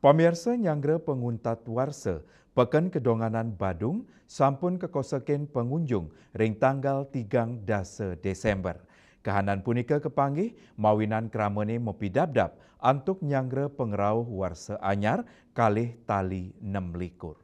Pamirsa nyanggra penguntat warsa, Pekan Kedonganan Badung sampun kekosaken pengunjung ring tanggal 3 Desember. Kahanan punika kepanggih mawinan kramene mepidabdab antuk nyanggra pengerau warsa anyar kalih tali 6 likur.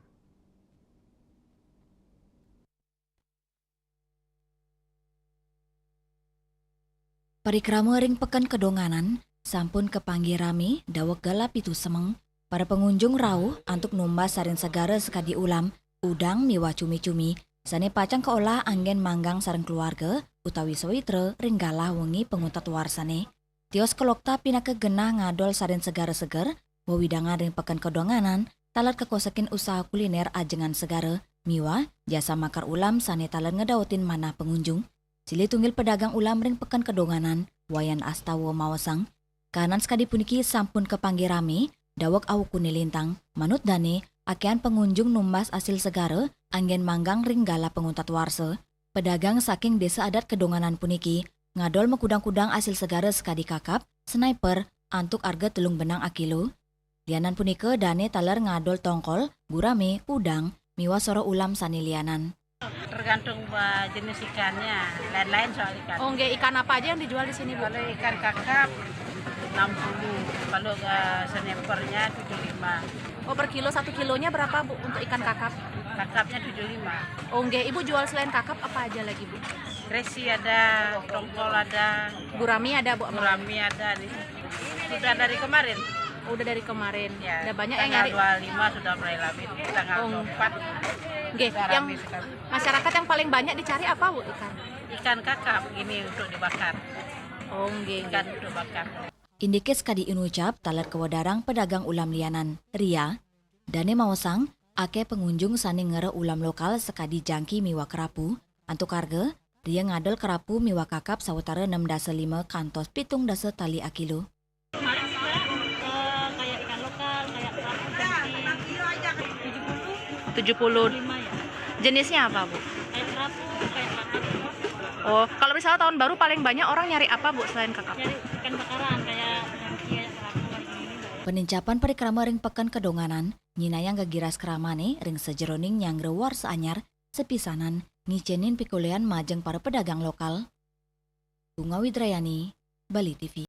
Parikrama ring Pekan Kedonganan sampun kepanggih rame dawek galap itu semeng. Para pengunjung rauh antuk numbas saring segara sekadi ulam, udang miwa cumi-cumi, sane pacang keolah anggen manggang sareng keluarga, utawi soitre ring galah wengi penguntat warsane. Tios kelokta pinake genah ngadol saring segara seger, wewidangan ring Pekan Kedonganan, talat kekosekin usaha kuliner ajengan segara, miwa jasa makar ulam sane talat ngedautin manah pengunjung. Cili tunggil pedagang ulam ring Pekan Kedonganan, Wayan Astawa Mawasang, kanan sekadi puniki sampun kepanggih rame, dawak awuk kunilintang, manut dane, akean pengunjung numbas asil segara, anggen manggang ring gala penguntat warsa. Pedagang saking desa adat Kedonganan puniki, ngadol mekudang-kudang asil segara sekadi kakap, sniper, antuk arga telung benang akilo. Lianan punike dane taler ngadol tongkol, gurame, udang, miwa soro ulam sani lianan. Tergantung jenis ikannya, lain-lain soal ikan. Oh, nggak, ikan apa aja yang dijual di sini, Bu? Kalau ikan kakap 60, kalau snipernya 75. Oh, per kilo 1 kilonya berapa, Bu, untuk ikan kakap? Kakapnya 75. Oh, nggak, Ibu jual selain kakap apa aja lagi, Bu? Kresi ada, tongkol ada, Gurami ada, Bu? gurami ada. Sudah dari kemarin. Oh, udah dari kemarin. Ya, Udah banyak yang tanggal nyari. 25 sudah mulai labit. Tanggal 24 Nggak, sudah yang rame sekali. masyarakat yang paling banyak dicari apa, Bu, ikan? Ikan kakap ini untuk dibakar. Oh, nggak. Ikan untuk bakar. Indikes kadi inucap talat kewadarang pedagang ulam lianan, Ria. Dane Mawasang, ake pengunjung sani ngere ulam lokal sekadi jangki miwa kerapu. Antuk harga, Ria ngadol kerapu miwa kakap sawetara 6,5 kantos 7 tali akilo. Kemarin juga kayak ikan lokal, kayak kerapu jangki 70. 5 ya. Jenisnya apa, Bu? Kayak kerapu, kayak kakap. Oh, kalau misalnya tahun baru paling banyak orang nyari apa, Bu, selain kakap? Jadi ikan bakaran kayak jangki, kayak kerapu kayak gini. Penincapan parikrama ring Pekan Kedonganan, nyinayang gagiras keramane ring sejeroning nyangre warsa anyar, sepisanan ngicenin pikulean majeng para pedagang lokal. Bunga Widrayani, Bali TV.